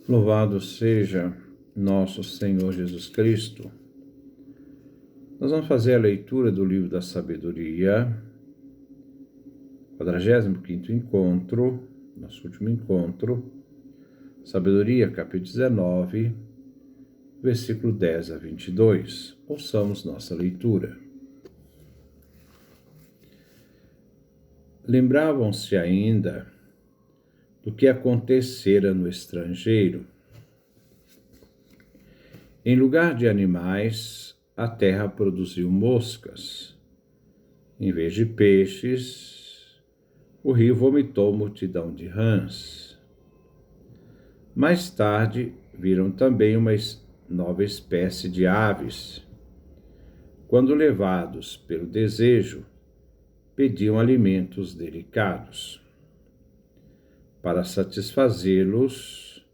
Louvado seja nosso Senhor Jesus Cristo. Nós vamos fazer a leitura do livro da Sabedoria, 45º encontro, nosso último encontro, Sabedoria, capítulo 19, versículo 10 a 22. Ouçamos nossa leitura. Lembravam-se ainda do que acontecera no estrangeiro. Em lugar de animais, a terra produziu moscas. Em vez de peixes, o rio vomitou multidão de rãs. Mais tarde, viram também uma nova espécie de aves. Quando levados pelo desejo, pediam alimentos delicados. Para satisfazê-los,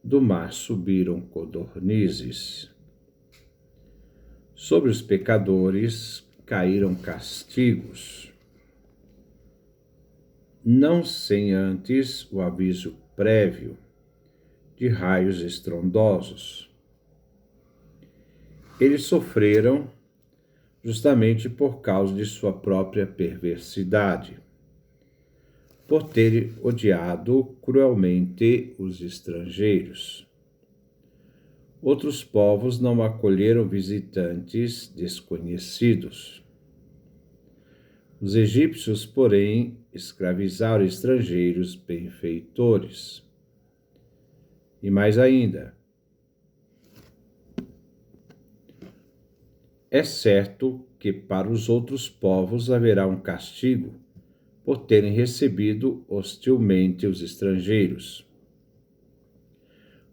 do mar subiram codornizes. Sobre os pecadores caíram castigos, não sem antes o aviso prévio de raios estrondosos. Eles sofreram justamente por causa de sua própria perversidade, por terem odiado cruelmente os estrangeiros. Outros povos não acolheram visitantes desconhecidos. Os egípcios, porém, escravizaram estrangeiros benfeitores. E mais ainda, é certo que para os outros povos haverá um castigo por terem recebido hostilmente os estrangeiros.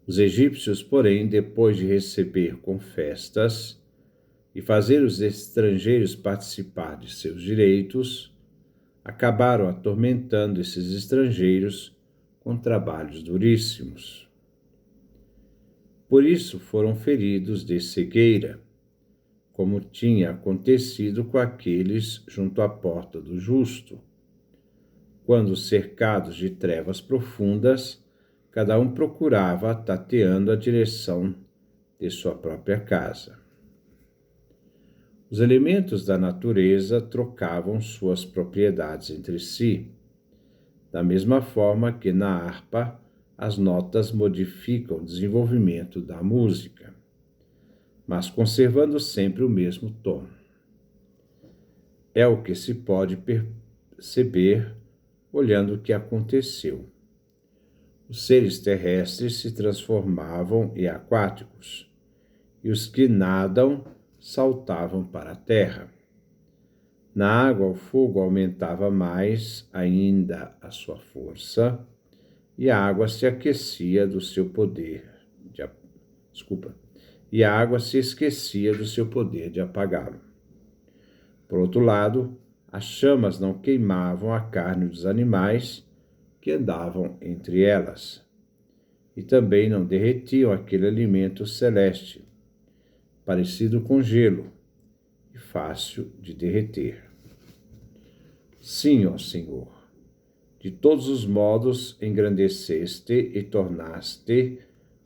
Os egípcios, porém, depois de receber com festas e fazer os estrangeiros participar de seus direitos, acabaram atormentando esses estrangeiros com trabalhos duríssimos. Por isso foram feridos de cegueira, como tinha acontecido com aqueles junto à porta do justo, quando cercados de trevas profundas, cada um procurava, tateando a direção de sua própria casa. Os elementos da natureza trocavam suas propriedades entre si, da mesma forma que na harpa as notas modificam o desenvolvimento da música, mas conservando sempre o mesmo tom. É o que se pode perceber olhando o que aconteceu. Os seres terrestres se transformavam em aquáticos, e os que nadam saltavam para a terra. Na água, o fogo aumentava mais ainda a sua força, e a água se aquecia do seu poder e a água se esquecia do seu poder de apagá-lo. Por outro lado, as chamas não queimavam a carne dos animais que andavam entre elas, e também não derretiam aquele alimento celeste, parecido com gelo e fácil de derreter. Sim, ó Senhor, de todos os modos engrandeceste e tornaste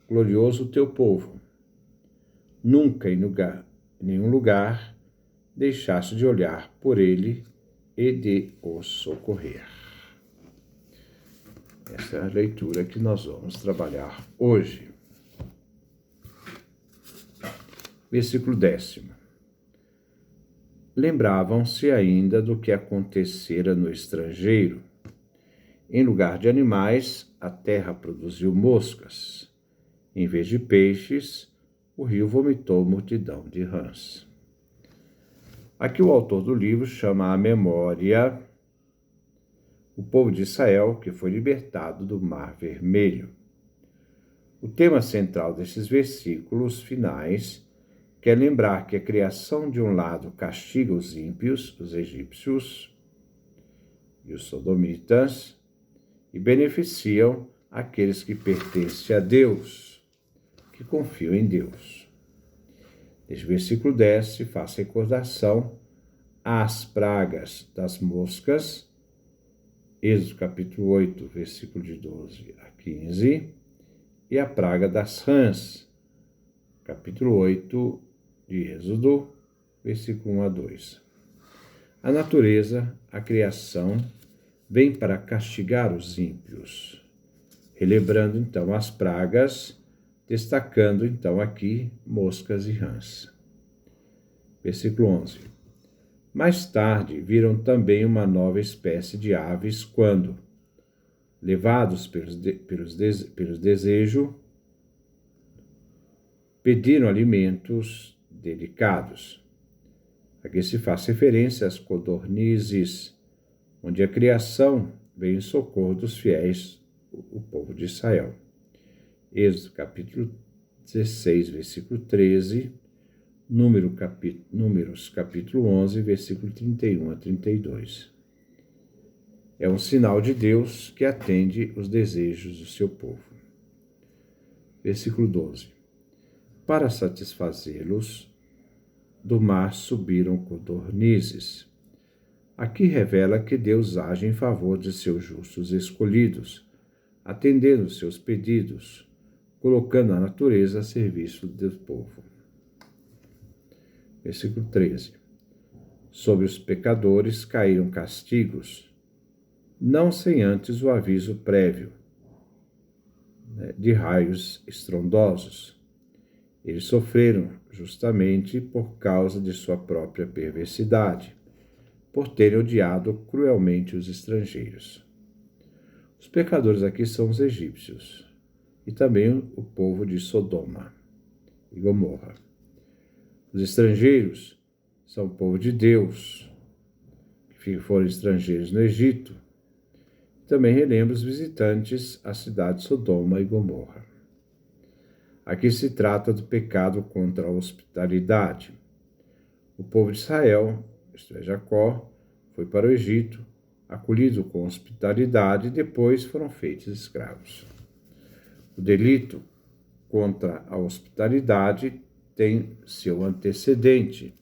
glorioso o teu povo. Nunca em nenhum lugar deixaste de olhar por ele e de o socorrer. Essa é a leitura que nós vamos trabalhar hoje. Versículo 10. Lembravam-se ainda do que acontecera no estrangeiro. Em lugar de animais, a terra produziu moscas. Em vez de peixes, o rio vomitou multidão de rãs. Aqui o autor do livro chama à memória o povo de Israel que foi libertado do Mar Vermelho. O tema central desses versículos finais quer lembrar que a criação de um lado castiga os ímpios, os egípcios e os sodomitas, e beneficiam aqueles que pertencem a Deus, que confiam em Deus. Neste versículo 10 se faz recordação às pragas das moscas Êxodo capítulo 8, versículo de 12 a 15, e a praga das rãs, capítulo 8 de Êxodo, versículo 1 a 2. A natureza, a criação, vem para castigar os ímpios, relembrando então as pragas, destacando então aqui moscas e rãs. Versículo 11. Mais tarde viram também uma nova espécie de aves quando, levados pelos desejos, pediram alimentos delicados. Aqui se faz referência às codornizes, onde a criação veio em socorro dos fiéis, o povo de Israel. Êxodo capítulo 16, versículo 13, Números capítulo 11, versículo 31 a 32. É um sinal de Deus que atende os desejos do seu povo. Versículo 12. Para satisfazê-los, do mar subiram codornizes. Aqui revela que Deus age em favor de seus justos escolhidos, atendendo seus pedidos, colocando a natureza a serviço do povo. Versículo 13. Sobre os pecadores caíram castigos, não sem antes o aviso prévio, de raios estrondosos. Eles sofreram justamente por causa de sua própria perversidade, por terem odiado cruelmente os estrangeiros. Os pecadores aqui são os egípcios e também o povo de Sodoma e Gomorra. Os estrangeiros são o povo de Deus, que foram estrangeiros no Egito. Também relembra os visitantes à cidade de Sodoma e Gomorra. Aqui se trata do pecado contra a hospitalidade. O povo de Israel, isto é, Jacó, foi para o Egito, acolhido com hospitalidade, e depois foram feitos escravos. O delito contra a hospitalidade tem seu antecedente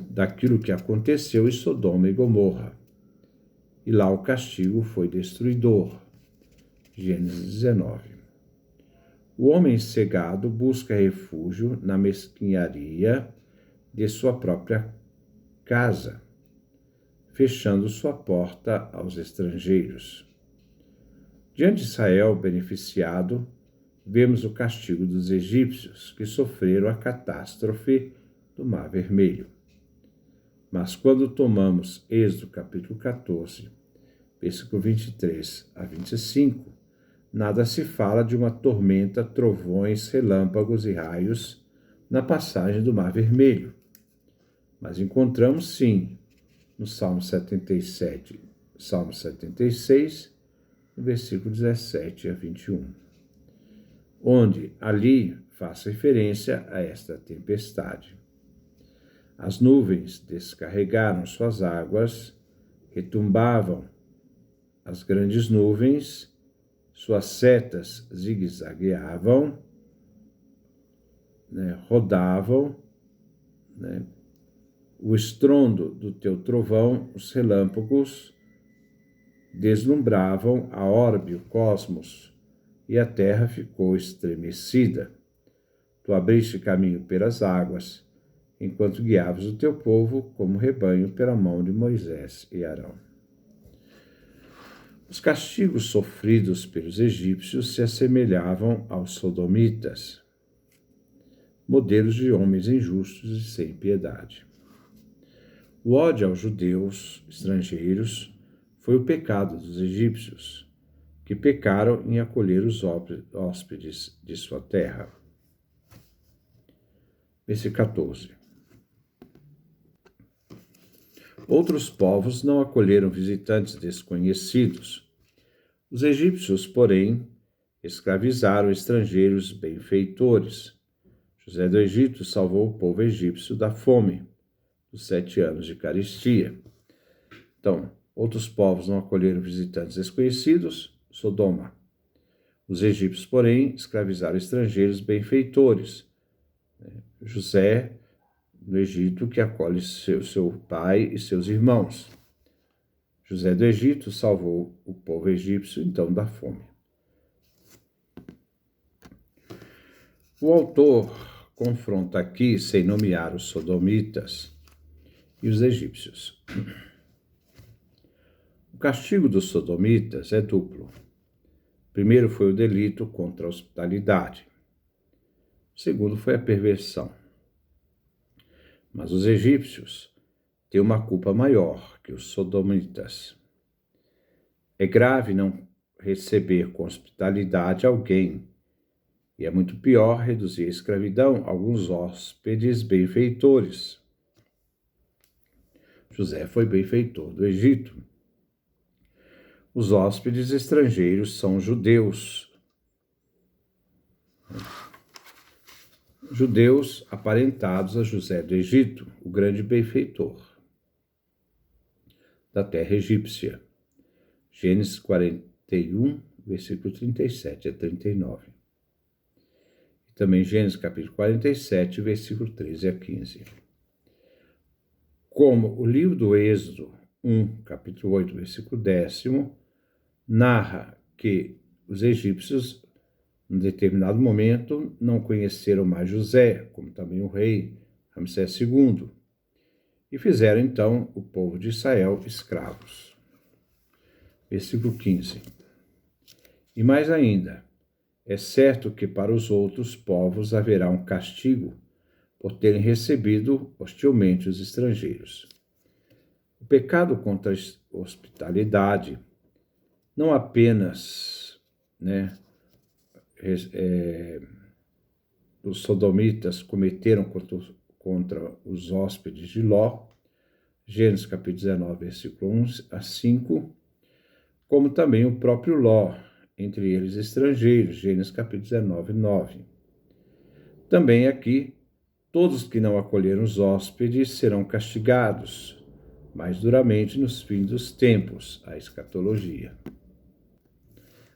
daquilo que aconteceu em Sodoma e Gomorra. E lá o castigo foi destruidor. Gênesis 19. O homem cegado busca refúgio na mesquinharia de sua própria casa, fechando sua porta aos estrangeiros. Diante de Israel beneficiado, vemos o castigo dos egípcios, que sofreram a catástrofe do Mar Vermelho. Mas quando tomamos Êxodo capítulo 14, versículo 23 a 25, nada se fala de uma tormenta, trovões, relâmpagos e raios na passagem do Mar Vermelho. Mas encontramos, sim, no Salmo 77, Salmo 76, no versículo 17 a 21, onde ali faz referência a esta tempestade. As nuvens descarregaram suas águas, retumbavam as grandes nuvens, suas setas zigue-zagueavam, rodavam, o estrondo do teu trovão, os relâmpagos deslumbravam a orbe, o cosmos, e a terra ficou estremecida. Tu abriste caminho pelas águas, enquanto guiavas o teu povo como rebanho pela mão de Moisés e Arão. Os castigos sofridos pelos egípcios se assemelhavam aos sodomitas, modelos de homens injustos e sem piedade. O ódio aos judeus estrangeiros foi o pecado dos egípcios, que pecaram em acolher os hóspedes de sua terra. Versículo 14. Outros povos não acolheram visitantes desconhecidos. Os egípcios, porém, escravizaram estrangeiros benfeitores. José do Egito salvou o povo egípcio da fome, dos 7 anos de carestia. Então, outros povos não acolheram visitantes desconhecidos, Sodoma. Os egípcios, porém, escravizaram estrangeiros benfeitores. José, no Egito, que acolhe seu pai e seus irmãos. José do Egito salvou o povo egípcio, então, da fome. O autor confronta aqui, sem nomear os sodomitas e os egípcios. O castigo dos sodomitas é duplo. Primeiro foi o delito contra a hospitalidade. O segundo foi a perversão. Mas os egípcios têm uma culpa maior que os sodomitas. É grave não receber com hospitalidade alguém, e é muito pior reduzir à escravidão alguns hóspedes benfeitores. José foi benfeitor do Egito. Os hóspedes estrangeiros são judeus. Judeus aparentados a José do Egito, o grande benfeitor da terra egípcia. Gênesis 41, versículo 37 a 39. E também Gênesis capítulo 47, versículo 13 a 15. Como o livro do Êxodo 1, capítulo 8, versículo 10, narra que os egípcios, em determinado momento, não conheceram mais José, como também o rei Ramsés II, e fizeram então o povo de Israel escravos. Versículo 15. E mais ainda, é certo que para os outros povos haverá um castigo por terem recebido hostilmente os estrangeiros. O pecado contra a hospitalidade não apenas, os sodomitas cometeram contra os hóspedes de Ló, Gênesis capítulo 19, versículo 1 a 5, como também o próprio Ló, entre eles estrangeiros, Gênesis capítulo 19, 9. Também aqui, todos que não acolheram os hóspedes serão castigados, mais duramente nos fins dos tempos, a escatologia.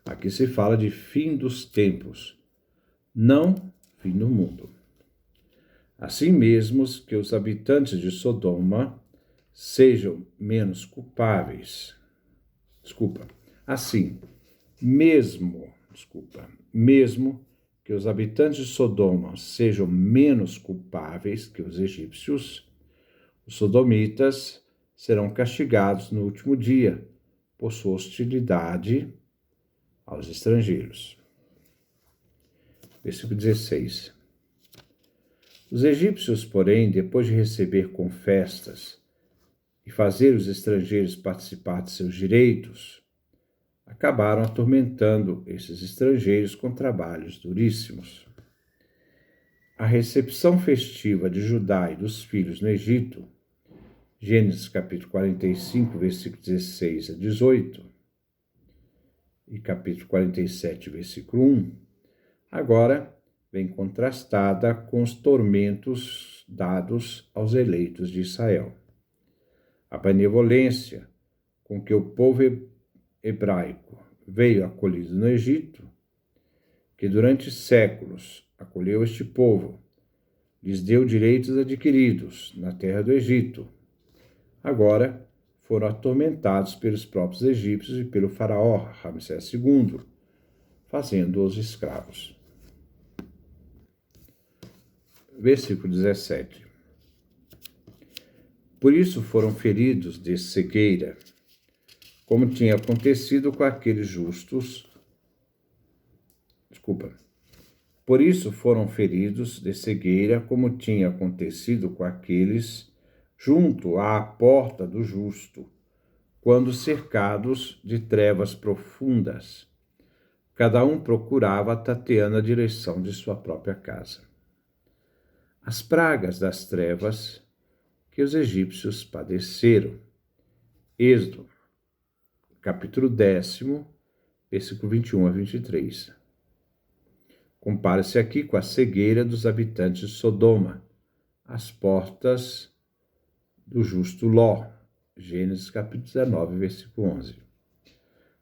Aqui se fala de fim dos tempos, não fim do mundo. Assim mesmo que os habitantes de Sodoma sejam menos culpáveis. Mesmo que os habitantes de Sodoma sejam menos culpáveis que os egípcios, os sodomitas serão castigados no último dia por sua hostilidade aos estrangeiros. Versículo 16. Os egípcios, porém, depois de receber com festas e fazer os estrangeiros participar de seus direitos, acabaram atormentando esses estrangeiros com trabalhos duríssimos. A recepção festiva de Judá e dos filhos no Egito, Gênesis capítulo 45, versículo 16 a 18, e capítulo 47, versículo 1, agora vem contrastada com os tormentos dados aos eleitos de Israel. A benevolência com que o povo hebraico veio acolhido no Egito, que durante séculos acolheu este povo, lhes deu direitos adquiridos na terra do Egito, agora foram atormentados pelos próprios egípcios e pelo faraó Ramsés II, fazendo-os escravos. Versículo 17. Por isso foram feridos de cegueira, como tinha acontecido com aqueles justos. Por isso foram feridos de cegueira, como tinha acontecido com aqueles junto à porta do justo, quando cercados de trevas profundas, cada um procurava tateando a direção de sua própria casa. As pragas das trevas que os egípcios padeceram. Êxodo, capítulo 10, versículo 21 a 23. Compara-se aqui com a cegueira dos habitantes de Sodoma, as portas do justo Ló, Gênesis capítulo 19, versículo 11.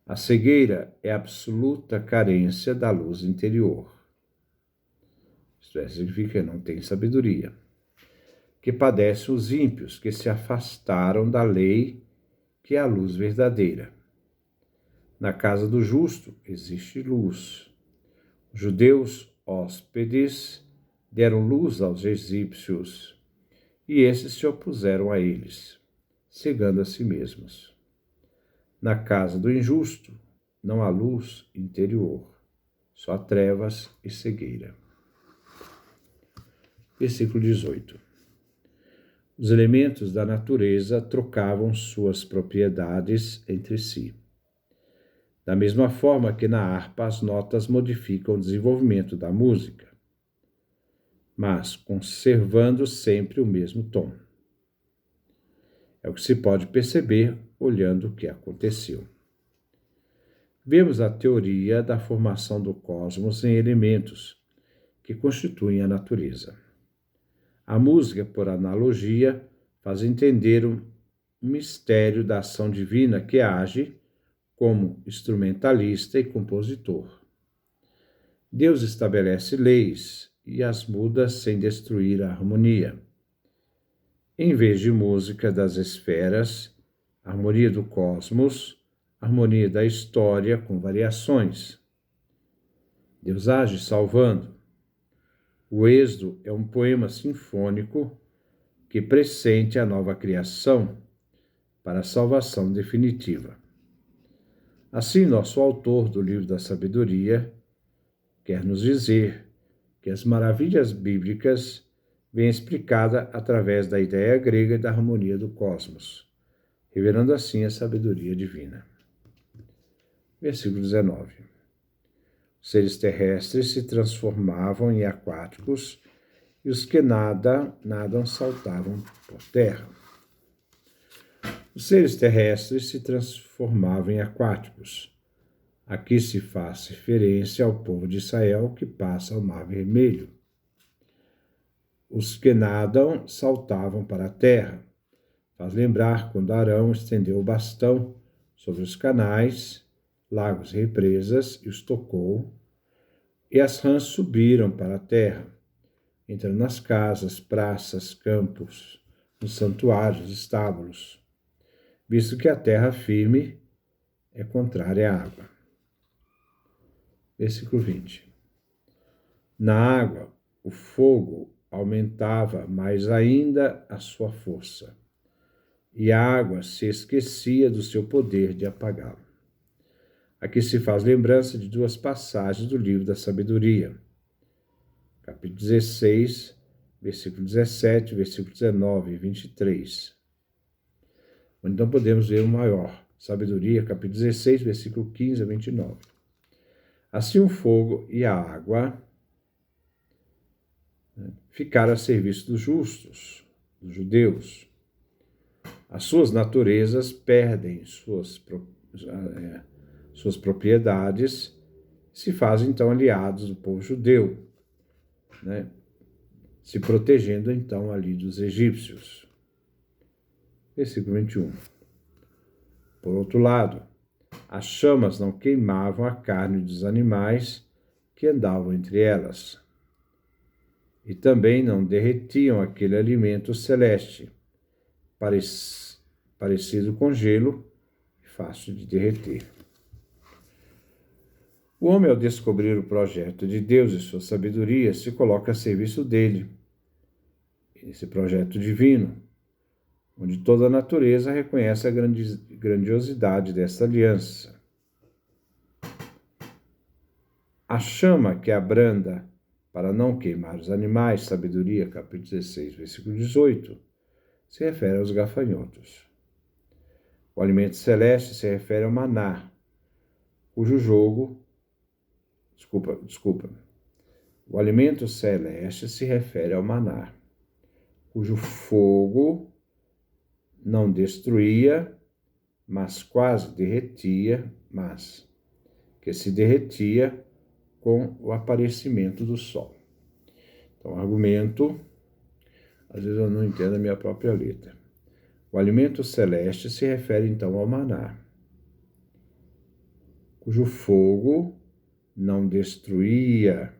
A cegueira é a absoluta carência da luz interior. Isto é, significa que não tem sabedoria. Que padece os ímpios, que se afastaram da lei que é a luz verdadeira. Na casa do justo existe luz. Os judeus hóspedes deram luz aos egípcios, e esses se opuseram a eles, cegando a si mesmos. Na casa do injusto não há luz interior, só trevas e cegueira. Versículo 18. Os elementos da natureza trocavam suas propriedades entre si. Da mesma forma que na harpa as notas modificam o desenvolvimento da música, mas conservando sempre o mesmo tom. É o que se pode perceber olhando o que aconteceu. Vemos a teoria da formação do cosmos em elementos que constituem a natureza. A música, por analogia, faz entender o mistério da ação divina que age como instrumentalista e compositor. Deus estabelece leis e as muda sem destruir a harmonia. Em vez de música das esferas, harmonia do cosmos, harmonia da história com variações. Deus age salvando. O Êxodo é um poema sinfônico que pressente a nova criação para a salvação definitiva. Assim, nosso autor do livro da sabedoria quer nos dizer que as maravilhas bíblicas vêm explicada através da ideia grega da harmonia do cosmos, revelando assim a sabedoria divina. Versículo 19. Os seres terrestres se transformavam em aquáticos e os que nadam saltavam por terra. Os seres terrestres se transformavam em aquáticos. Aqui se faz referência ao povo de Israel que passa ao Mar Vermelho. Os que nadam saltavam para a terra. Faz lembrar quando Arão estendeu o bastão sobre os canais, lagos e represas e os tocou, e as rãs subiram para a terra, entrando nas casas, praças, campos, nos santuários, estábulos, visto que a terra firme é contrária à água. Versículo 20. Na água, o fogo aumentava mais ainda a sua força, e a água se esquecia do seu poder de apagá-lo. Aqui se faz lembrança de duas passagens do livro da sabedoria. Capítulo 16, versículo 17, versículo 19 e 23. Então podemos ver o maior. Sabedoria, capítulo 16, versículo 15 a 29. Assim o fogo e a água ficaram a serviço dos justos, dos judeus. As suas naturezas perdem suas propriedades, se fazem então aliados do povo judeu, se protegendo então ali dos egípcios. Versículo 21. Por outro lado, as chamas não queimavam a carne dos animais que andavam entre elas, e também não derretiam aquele alimento celeste, parecido com gelo e fácil de derreter. O homem, ao descobrir o projeto de Deus e sua sabedoria, se coloca a serviço dele, esse projeto divino, onde toda a natureza reconhece a grandiosidade desta aliança. A chama que abranda para não queimar os animais, sabedoria, capítulo 16, versículo 18, se refere aos gafanhotos. O alimento celeste se refere ao maná, cujo jogo O alimento celeste se refere ao maná, cujo fogo não destruía, mas quase derretia, mas que se derretia com o aparecimento do sol. Então, argumento, às vezes eu não entendo a minha própria letra. O alimento celeste se refere então ao maná, cujo fogo não destruía,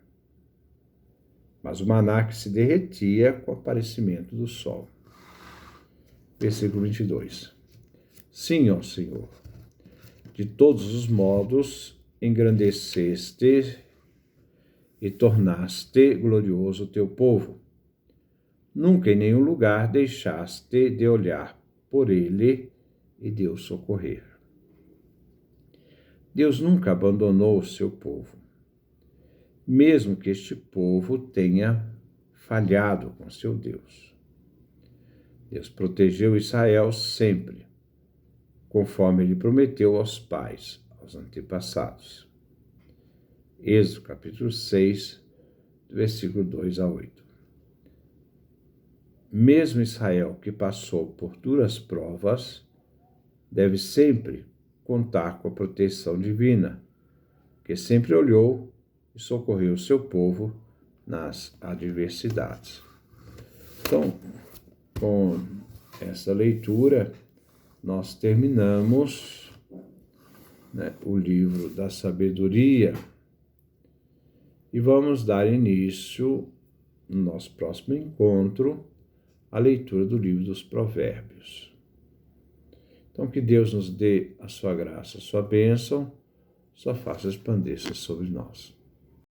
mas o maná que se derretia com o aparecimento do sol. Versículo 22. Sim, ó Senhor, de todos os modos engrandeceste e tornaste glorioso o teu povo. Nunca em nenhum lugar deixaste de olhar por ele e de o socorrer. Deus nunca abandonou o seu povo, mesmo que este povo tenha falhado com seu Deus. Deus protegeu Israel sempre, conforme ele prometeu aos pais, aos antepassados. Êxodo capítulo 6, versículo 2 a 8. Mesmo Israel, que passou por duras provas, deve sempre contar com a proteção divina, que sempre olhou e socorreu o seu povo nas adversidades. Então, com essa leitura, nós terminamos, o livro da sabedoria e vamos dar início, no nosso próximo encontro, à leitura do livro dos Provérbios. Então, que Deus nos dê a sua graça, a sua bênção, sua face expandir-se sobre nós.